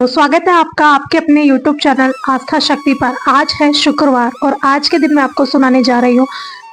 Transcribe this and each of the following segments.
स्वागत है आपका आपके अपने YouTube चैनल आस्था शक्ति पर। आज है शुक्रवार और आज के दिन मैं आपको सुनाने जा रही हूँ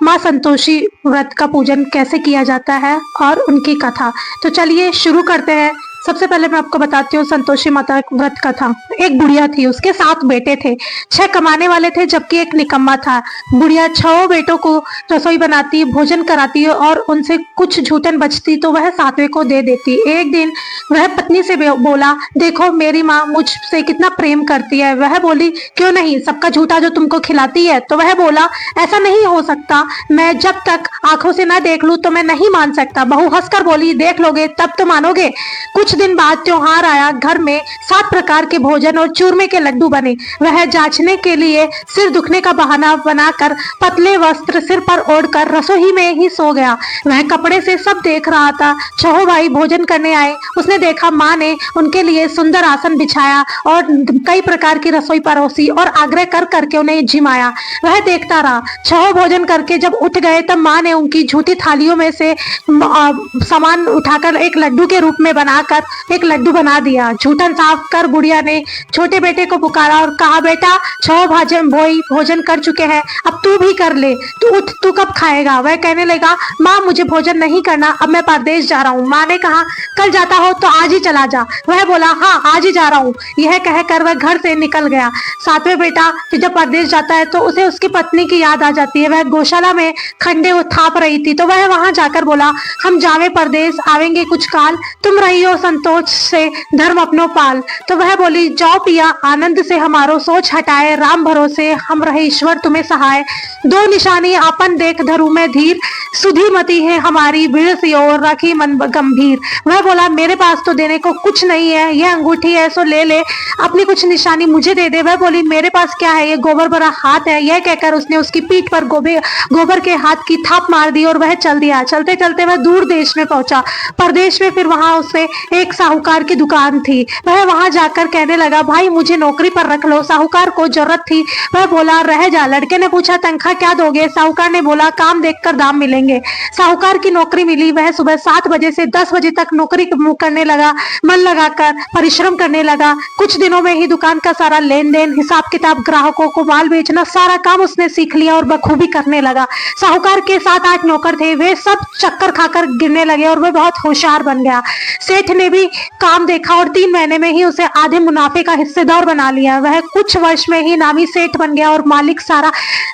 माँ संतोषी व्रत का पूजन कैसे किया जाता है और उनकी कथा। तो चलिए शुरू करते हैं। सबसे पहले मैं आपको बताती हूँ संतोषी माता व्रत कथा। एक बुढ़िया थी, उसके 7 बेटे थे। 6 कमाने वाले थे जबकि एक निकम्मा था। बुढ़िया 6 बेटों को रसोई बनाती, भोजन कराती और उनसे कुछ झूठन बचती तो वह 7वें को दे देती। एक दिन वह पत्नी से बोला, देखो मेरी माँ मुझसे कितना प्रेम करती है। वह बोली, क्यों नहीं, सबका झूठा जो तुमको खिलाती है। तो वह बोला, ऐसा नहीं हो सकता, मैं जब तक आंखों से न देख लूं तो मैं नहीं मान सकता। बहू हंसकर बोली, देख लोगे तब तो मानोगे। कुछ दिन बाद त्योहार आया। घर में 7 प्रकार के भोजन और चूरमे के लड्डू बने। वह जांचने के लिए सिर दुखने का बहाना बनाकर पतले वस्त्र सिर पर ओढ़कर रसोई में ही सो गया। वह कपड़े से सब देख रहा था। 6 भाई भोजन करने आए। उसने देखा माँ ने उनके लिए सुंदर आसन बिछाया और कई प्रकार की रसोई परोसी और आग्रह कर करके उन्हें जिमाया। वह देखता रहा। 6 भोजन करके जब उठ गए तब माँ ने उनकी झूठी थालियों में से सामान उठाकर एक लड्डू के रूप में बनाकर एक लड्डू बना दिया। झूठन साफ कर बुढ़िया ने छोटे बेटे को पुकारा और कहा, बेटा 6 भाई भोजन कर चुके हैं, अब तू भी कर ले। तू उठ, तू कब खाएगा। वह कहने लगा, माँ मुझे भोजन नहीं करना, अब मैं परदेश जा रहा हूँ। माँ ने कहा, कल जाता हो तो आज ही चला जा। वह बोला, हाँ आज ही जा रहा हूँ। यह कहकर वह घर से निकल गया। 7वें बेटा जब परदेश जाता है तो उसे उसकी पत्नी की याद आ जाती है। वह गौशाला में खंडे थाप रही थी तो वह वहां जाकर बोला, हम जावे परदेश, आवेंगे कुछ काल, तुम रहियो संतोष से धर्म अपनो पाल। तो वह बोली, जाओ पिया आनंद से हमारो सोच हटाए, राम भरोसे हम रहे ईश्वर तुम्हें सहाय। 2 निशानी आपन देख धरू में धीर, सुधी मती है हमारी भीड़ सी और रखी मन गंभीर। वह बोला, मेरे पास तो देने को कुछ नहीं है, यह अंगूठी है सो ले ले, अपनी कुछ निशानी मुझे दे दे। वह बोली, मेरे पास क्या है, ये गोबर भरा हाथ है। यह कहकर उसने उसकी पीठ पर गोबर के हाथ की थाप मार दी और वह चल दिया। चलते चलते वह दूर देश में पहुंचा। परदेश में फिर वहां उसे एक साहूकार की दुकान थी। वह वहां जाकर कहने लगा, भाई मुझे नौकरी पर रख लो। साहूकार को जरूरत थी। वह बोला, रह जा। लड़के ने पूछा, तनख्वाह क्या दोगे। साहूकार ने बोला, काम देखकर दाम मिलेंगे। साहूकार की नौकरी मिली। वह सुबह 7 बजे से 10 बजे तक नौकरी करने लगा, मन लगाकर परिश्रम करने लगा। कुछ दिनों में ही दुकान का सारा लेन देन, हिसाब किताब, ग्राहकों को माल बेचना, सारा काम उसने सीख लिया और बखूबी करने लगा। साहूकार के 7-8 नौकर थे, वे सब चक्कर खाकर गिरने लगे और वह बहुत होशियार बन गया। सेठ ने भी काम देखा और 3 महीने में ही उसे आधे मुनाफे का हिस्सेदार बना लिया। वह कुछ वर्ष में ही नामी सेठ बन गया और मालिक सारा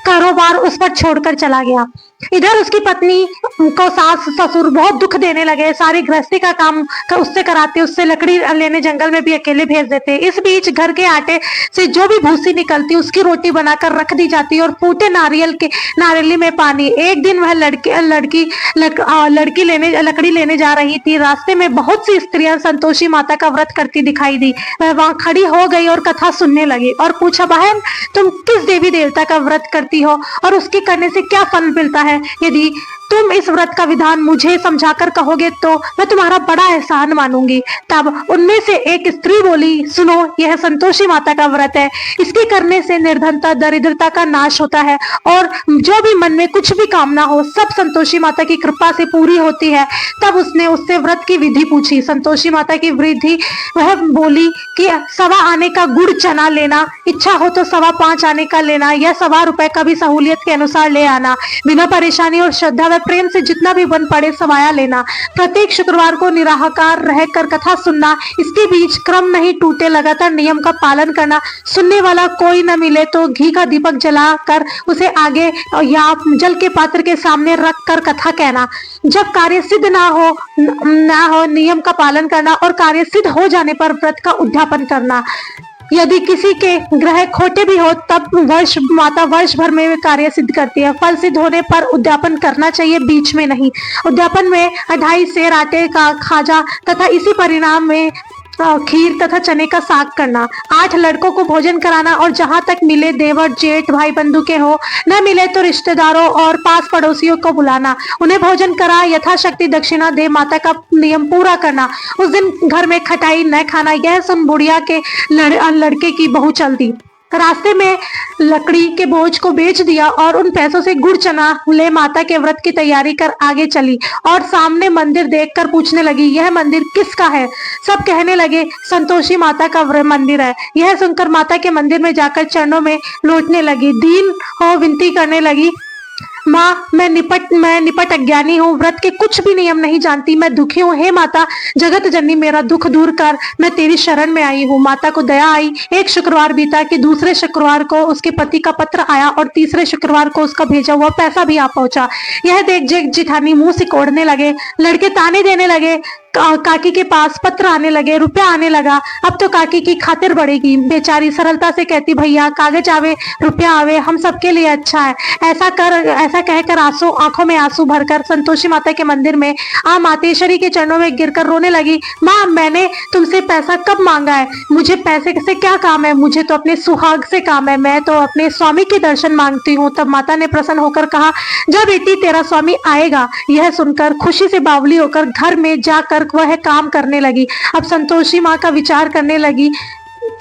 कारोबार उस पर छोड़कर चला गया। इधर उसकी पत्नी को सास ससुर बहुत दुख देने लगे। सारी गृहस्थी का काम उससे कराते, उससे लकड़ी लेने जंगल में भी अकेले भेज देते। इस बीच घर के आटे से जो भी भूसी निकलती उसकी रोटी बनाकर रख दी जाती और फूटे नारियली में पानी। एक दिन वह लकड़ी लेने जा रही थी। रास्ते में बहुत सी स्त्रियां संतोषी माता का व्रत करती दिखाई दी। वह वहां खड़ी हो गई और कथा सुनने लगी और पूछा, बहन तुम किस देवी देवता का व्रत करती हो और उसके करने से क्या फल मिलता है। यदि तुम इस व्रत का विधान मुझे समझाकर कहोगे तो मैं तुम्हारा बड़ा एहसान मानूंगी। तब उनमें से एक स्त्री बोली, सुनो, यह संतोषी माता का व्रत है। इसके करने से निर्धनता दरिद्रता का नाश होता है और जो भी मन में कुछ भी कामना हो सब संतोषी माता की कृपा से पूरी होती है। तब उसने उससे व्रत की विधि पूछी। संतोषी माता की विधि, वह बोली कि 1.25 आने का गुड़ चना लेना, इच्छा हो तो 5.25 आने का लेना, या 1.25 रुपए का भी सहूलियत के अनुसार ले आना। बिना परेशानी और श्रद्धा प्रेम से जितना भी बन पड़े सवाया लेना। प्रत्येक शुक्रवार को निराहार रहकर कथा सुनना। इसके बीच क्रम नहीं टूटे, लगातार नियम का पालन करना। सुनने वाला कोई न मिले तो घी का दीपक जलाकर उसे आगे या जल के पात्र के सामने रख कर कथा कहना। जब कार्य सिद्ध ना हो नियम का पालन करना और कार्य सिद्ध हो जाने पर व्रत का उद्यापन करना। यदि किसी के ग्रह खोटे भी हो तब माता वर्ष भर में कार्य सिद्ध करती है। फल सिद्ध होने पर उद्यापन करना चाहिए, बीच में नहीं। उद्यापन में 2.5 सेर आटे का खाजा तथा इसी परिणाम में खीर तथा चने का साग करना। 8 लड़कों को भोजन कराना और जहां तक मिले देवर जेठ भाई बंधु के हो, न मिले तो रिश्तेदारों और पास पड़ोसियों को बुलाना, उन्हें भोजन करा यथाशक्ति दक्षिणा दे माता का नियम पूरा करना। उस दिन घर में खटाई न खाना। यह सुन बुढ़िया के लड़के की बहू चल दी। रास्ते में लकड़ी के बोझ को बेच दिया और उन पैसों से गुड़ चना ले माता के व्रत की तैयारी कर आगे चली और सामने मंदिर देखकर पूछने लगी, यह मंदिर किसका है? सब कहने लगे, संतोषी माता का मंदिर है। यह सुनकर माता के मंदिर में जाकर चरणों में लौटने लगी, दीन हो विनती करने लगी, माँ मैं निपट अज्ञानी हूँ, व्रत के कुछ भी नियम नहीं जानती, मैं दुखी हूँ। हे माता जगत जननी मेरा दुख दूर कर, मैं तेरी शरण में आई हूँ। माता को दया आई। एक शुक्रवार बीता कि दूसरे शुक्रवार को उसके पति का पत्र आया और तीसरे शुक्रवार को उसका भेजा हुआ पैसा भी आ पहुंचा। यह देख जेठ जिठानी मुंह सिकोड़ने लगे, लड़के ताने देने लगे, काकी के पास पत्र आने लगे, रुपया आने लगा। अब तो काकी की खातिर बढ़ेगी। बेचारी सरलता से कहती, भैया कागज आवे रुपया आवे, हम सबके लिए अच्छा है। ऐसा कहकर आंखों में आंसू भरकर संतोषी माता के मंदिर में मातेश्वरी के चरणों में गिरकर रोने लगी। माँ मैंने तुमसे पैसा कब मांगा है? मुझे पैसे से क्या काम है? मुझे तो अपने सुहाग से काम है, मैं तो अपने स्वामी के दर्शन मांगती हूँ। तब माता ने प्रसन्न होकर कहा, जा बेटी तेरा स्वामी आएगा। यह सुनकर खुशी से बावली होकर घर में जाकर वह काम करने लगी। अब संतोषी माँ का विचार करने लगी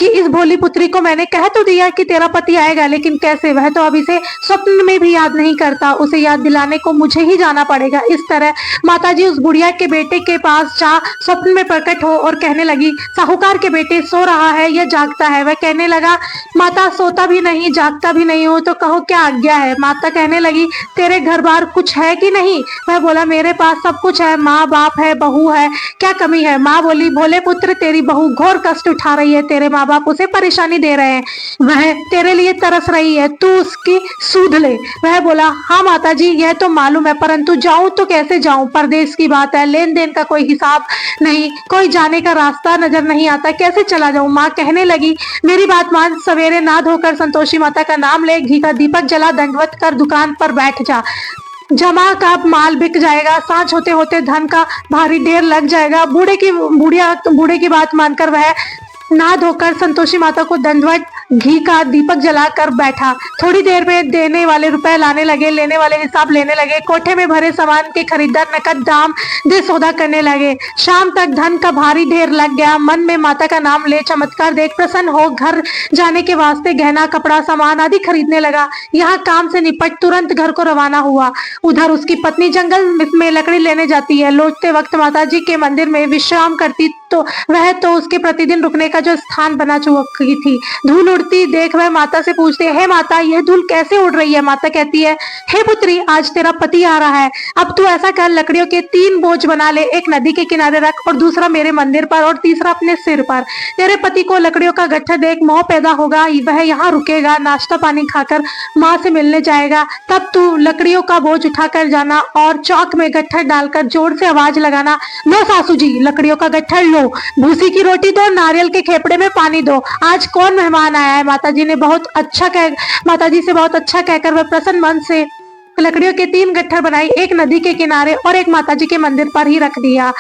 कि इस भोली पुत्री को मैंने कह तो दिया कि तेरा पति आएगा, लेकिन कैसे? वह तो अब इसे स्वप्न में भी याद नहीं करता, उसे याद दिलाने को मुझे ही जाना पड़ेगा। इस तरह माताजी उस बुढ़िया के बेटे के पास जा स्वप्न में प्रकट हो और कहने लगी, साहूकार के बेटे सो रहा है या जागता है? वह कहने लगा, माता सोता भी नहीं जागता भी नहीं हो, तो कहो क्या आज्ञा है? माता कहने लगी, तेरे घर बार कुछ है कि नहीं? वह बोला, मेरे पास सब कुछ है, माँ बाप है, बहू है, क्या कमी है? माँ बोली, भोले पुत्र तेरी बहू घोर कष्ट उठा रही है, तेरे माँ बाप उसे परेशानी दे रहे हैं, वह तेरे लिए तरस रही है, तू उसकी सूध ले। वह बोला, हाँ माताजी यह तो मालूम है, परंतु जाऊं तो कैसे जाऊं? परदेश की बात है, लेन देन का कोई हिसाब नहीं, कोई जाने का रास्ता नजर नहीं आता, कैसे चला जाऊं? माँ कहने लगी, मेरी बात मान, सवेरे नहा धोकर संतोषी माता का नाम ले, घी का दीपक जला, दंडवत कर दुकान पर बैठ जा, जमा का माल बिक जाएगा, सांझ होते होते धन का भारी ढेर लग जाएगा। बूढ़े की बात मानकर वह नहा धोकर संतोषी माता को दंडवत घी का दीपक जलाकर बैठा। थोड़ी देर में देने वाले रुपए लाने लगे, लेने वाले हिसाब लेने लगे। कोठे में भरे सामान के खरीदार नकद दाम दे सौदा करने लगे। शाम तक धन का भारी ढेर लग गया। मन में माता का नाम ले चमत्कार देख प्रसन्न हो घर जाने के वास्ते गहना कपड़ा सामान आदि खरीदने लगा। यहाँ काम से निपट तुरंत घर को रवाना हुआ। उधर उसकी पत्नी जंगल में लकड़ी लेने जाती है। लौटते वक्त माता जी के मंदिर में विश्राम करती तो वह तो उसके प्रतिदिन रुकने का जो स्थान बना चुकी थी। धूल उड़ती देख वह माता से पूछती है, हे माता यह धूल कैसे उड़ रही है? माता कहती है, हे पुत्री आज तेरा पति आ रहा है, अब तू ऐसा कर, लकड़ियों के 3 बोझ बना ले, एक नदी के किनारे रख और दूसरा मेरे मंदिर पर और तीसरा अपने सिर पर। तेरे पति को लकड़ियों का गट्ठर देख मोह पैदा होगा, वह यहाँ रुकेगा, नाश्ता पानी खाकर माँ से मिलने जाएगा। तब तू लकड़ियों का बोझ उठाकर जाना और चौक में गट्ठर डालकर जोर से आवाज लगाना, लो सासू जी लकड़ियों का गट्ठर लो, भूसी की रोटी दो, नारियल के खेपड़े में पानी दो, आज कौन मेहमान आया है? माताजी से बहुत अच्छा कहकर वह प्रसन्न मन से लकड़ियों के 3 गट्ठर बनाई, एक नदी के किनारे और एक माताजी के मंदिर पर ही रख दिया।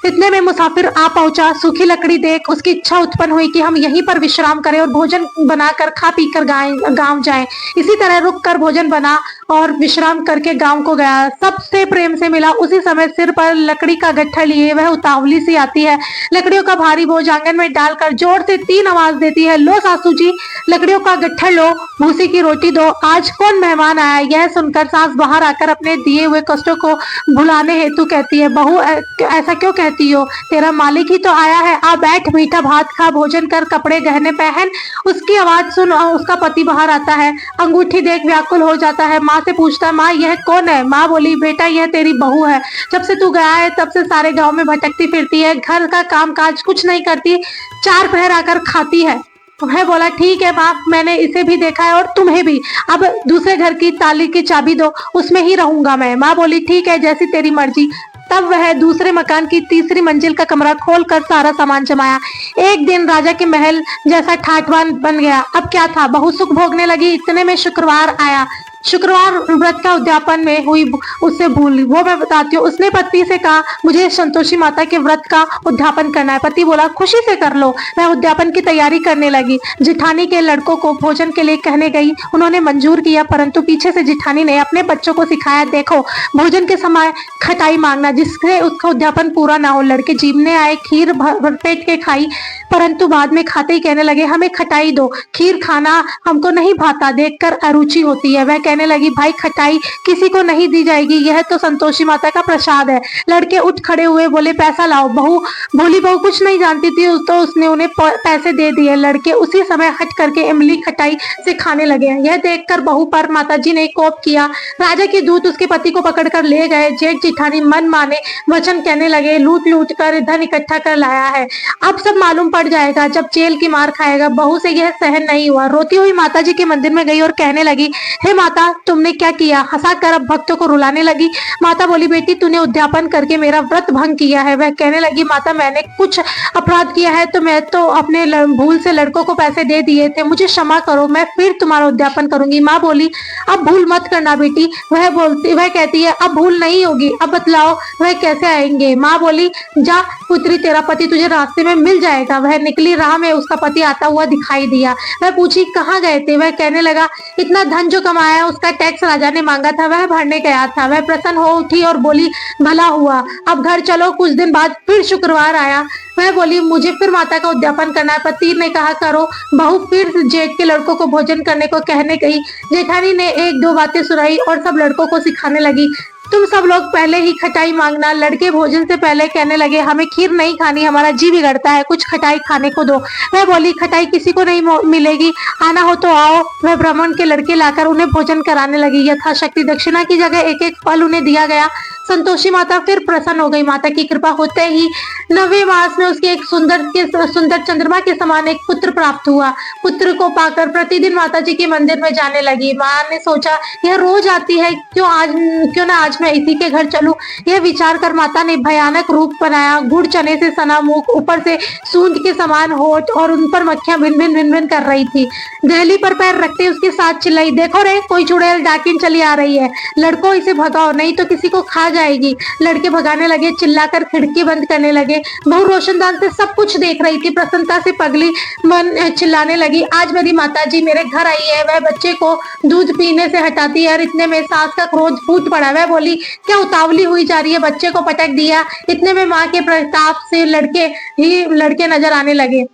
इतने में मुसाफिर आ पहुंचा। सूखी लकड़ी देख उसकी इच्छा उत्पन्न हुई कि हम यहीं पर विश्राम करें और भोजन बनाकर खा पी कर गांव जाएं। इसी तरह रुक कर भोजन बना और विश्राम करके गांव को गया। सबसे प्रेम से मिला। उसी समय सिर पर लकड़ी का गट्ठर लिए वह उतावली सी आती है। लकड़ियों का भारी बोझ आंगन में डालकर जोर से 3 आवाज देती है, लो सासू जी लकड़ियों का गट्ठर लो, भूसी की रोटी दो, आज कौन मेहमान आया? यह सुनकर सास बाहर आकर अपने दिए हुए कष्टों को भुलाने हेतु कहती है, बहू ऐसा क्यों कहती हो? तेरा मालिक ही तो आया है, आ बैठ, मीठा भात खा, भोजन कर, कपड़े गहने पहन। उसकी आवाज सुन उसका पति बाहर आता है। अंगूठी देख व्याकुल हो जाता है। माँ से पूछता है, माँ यह कौन है? माँ बोली, बेटा यह तेरी बहू है, जब से तू गया है तब से सारे गांव में भटकती फिरती है, घर का काम काज कुछ नहीं करती, 4 पहर आकर खाती है। वह बोला, ठीक है माँ, मैंने इसे भी देखा है और तुम्हें भी, अब दूसरे घर की ताली की चाबी दो, उसमें ही रहूंगा मैं। माँ बोली, ठीक है जैसी तेरी मर्जी। तब वह दूसरे मकान की तीसरी मंजिल का कमरा खोलकर सारा सामान जमाया। एक दिन राजा के महल जैसा ठाठवान बन गया। अब क्या था, बहू सुख भोगने लगी। इतने में शुक्रवार आया। शुक्रवार व्रत का उद्यापन में हुई उससे भूल, वो मैं बताती हूँ। उसने पति से कहा, मुझे संतोषी माता के व्रत का उद्यापन करना है। पति बोला, खुशी से कर लो। वह उद्यापन की तैयारी करने लगी। जिठानी के लड़कों को भोजन के लिए कहने गई। उन्होंने मंजूर किया, परंतु पीछे से जिठानी ने अपने बच्चों को सिखाया, देखो भोजन के समय खटाई मांगना, जिससे उसका उद्यापन पूरा ना हो। लड़के जीवने आए, खीर भरपेट के खाई। परंतु बाद में खाते ही कहने लगे हमें खटाई दो, खीर खाना हमको नहीं भाता, देखकर अरुचि होती है। वह कहने लगी भाई खटाई किसी को नहीं दी जाएगी, यह तो संतोषी माता का प्रसाद है। लड़के उठ खड़े हुए बोले पैसा लाओ। भोली बहू कुछ नहीं जानती थी तो उसने उन्हें पैसे दे दिए। लड़के उसी समय हट करके इमली खटाई से खाने लगे। यह देखकर बहू पर माताजी ने कोप किया। राजा के दूत उसके पति को पकड़कर ले गए। जेठ जिठानी मन माने वचन कहने लगे, लूट लूट कर धन इकट्ठा कर लाया है, अब सब मालूम पड़ जाएगा जब जेल की मार खाएगा। बहू से यह सहन नहीं हुआ। रोती हुई माताजी के मंदिर में गई और कहने लगी, हे माता तुमने क्या किया? हंसा कर अब भक्तों को रुलाने लगी। माता बोली, बेटी तूने उद्यापन करके मेरा व्रत भंग किया है। वह कहने लगी, माता मैंने कुछ अपराध किया है तो मैं तो अपने भूल से लड़कों को पैसे दे दिए थे, मुझे क्षमा करो, मैं फिर तुम्हारा उद्यापन करूंगी। माँ बोली, अब भूल मत करना बेटी। वह कहती है, अब भूल नहीं होगी, अब बतलाओ वह कैसे आएंगे? माँ बोली, जा पुत्री, तेरा पति तुझे रास्ते में मिल जाएगा। वह निकली, राह में उसका पति आता हुआ दिखाई दिया। वह पूछी, कहाँ गए थे? वह कहने लगा, इतना धन जो कमाया उसका टैक्स राजा ने मांगा था, वह भरने गया था। वह प्रसन्न हो उठी और बोली, भला हुआ, अब घर चलो। कुछ दिन बाद फिर शुक्रवार आया। वह बोली, मुझे फिर माता का उद्यापन करना है। पति ने कहा, करो। बहू फिर जेठ के लड़कों को भोजन करने को कहने गई। जेठानी ने एक दो बातें सुनाई और सब लड़कों को सिखाने लगी, तुम सब लोग पहले ही खटाई मांगना। लड़के भोजन से पहले कहने लगे, हमें खीर नहीं खानी, हमारा जी बिगड़ता है, कुछ खटाई खाने को दो। वह बोली, खटाई किसी को नहीं मिलेगी, आना हो तो आओ। वह ब्राह्मण के लड़के लाकर उन्हें भोजन कराने लगी। यथाशक्ति दक्षिणा की जगह एक एक फल उन्हें दिया गया। संतोषी माता फिर प्रसन्न हो गई। माता की कृपा होते ही 9वें मास में उसके एक सुंदर चंद्रमा के समान एक पुत्र प्राप्त हुआ। पुत्र को पाकर प्रतिदिन माता जी के मंदिर में जाने लगी। माँ ने सोचा, यह रोज आती है, क्यों ना आज मैं इसी के घर चलूं। यह विचार कर माता ने भयानक रूप बनाया। गुड़ चने से सना मुख, ऊपर से सूंद के समान होठ और उन पर मक्खियां भिन भिन कर रही थी। दहली पर पैर रखते उसके साथ चिल्लाई, देखो रे कोई चुड़ैल डाकिन चली आ रही है, लड़कों इसे भगाओ नहीं तो किसी को खा जाएगी। लड़के भगाने लगे, चिल्लाकर खिड़की बंद करने लगे। बहू रोशनदान से सब कुछ देख रही थी। प्रसन्नता से पगली मन चिल्लाने लगी, आज मेरी माताजी मेरे घर आई है, वह बच्चे को दूध पीने से हटाती है। और इतने में सास का क्रोध फूट पड़ा। वह बोली, क्या उतावली हुई जा रही है, बच्चे को पटक दिया। इतने में माँ के प्रताप से लड़के नजर आने लगे।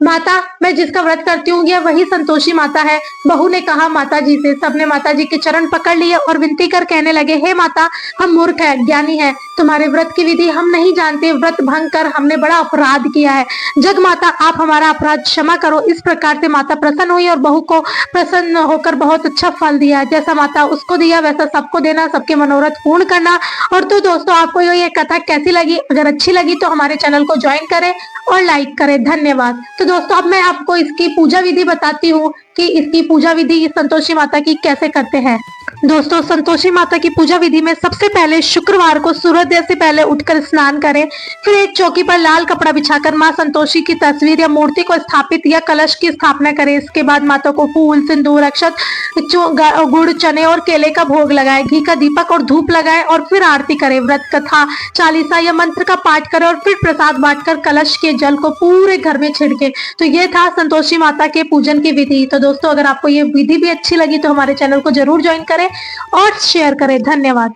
माता, मैं जिसका व्रत करती हूँ यह वही संतोषी माता है। बहू ने कहा माता जी से। सबने माता जी के चरण पकड़ लिए और विनती कर कहने लगे, हे माता, हम मूर्ख है, ज्ञानी है, तुम्हारे व्रत की विधि हम नहीं जानते, व्रत भंग कर हमने बड़ा अपराध किया है, जग माता आप हमारा अपराध क्षमा करो। इस प्रकार से माता प्रसन्न हुई और बहू को प्रसन्न होकर बहुत अच्छा फल दिया। जैसा माता उसको दिया वैसा सबको देना, सबके मनोरथ पूर्ण करना। और तो दोस्तों, आपको ये कथा कैसी लगी? अगर अच्छी लगी तो हमारे चैनल को ज्वाइन करें और लाइक करें। धन्यवाद। तो दोस्तों, अब मैं आपको इसकी पूजा विधि बताती हूँ कि इसकी पूजा विधि संतोषी माता की कैसे करते हैं। दोस्तों, संतोषी माता की पूजा विधि में सबसे पहले शुक्रवार को सूर्योदय से पहले उठकर स्नान करें। फिर एक चौकी पर लाल कपड़ा बिछाकर माँ संतोषी की तस्वीर या मूर्ति को स्थापित या कलश की स्थापना करें। इसके बाद माता को फूल, सिंदूर, अक्षत, गुड़, चने और केले का भोग लगाए, घी का दीपक और धूप लगाए और फिर आरती करें। व्रत कथा, चालीसा या मंत्र का पाठ करें और फिर प्रसाद बांटकर कलश के जल को पूरे घर में छिड़के। तो ये था संतोषी माता के पूजन की विधि। तो दोस्तों, अगर आपको ये विधि भी अच्छी लगी तो हमारे चैनल को जरूर ज्वाइन करें और शेयर करें। धन्यवाद।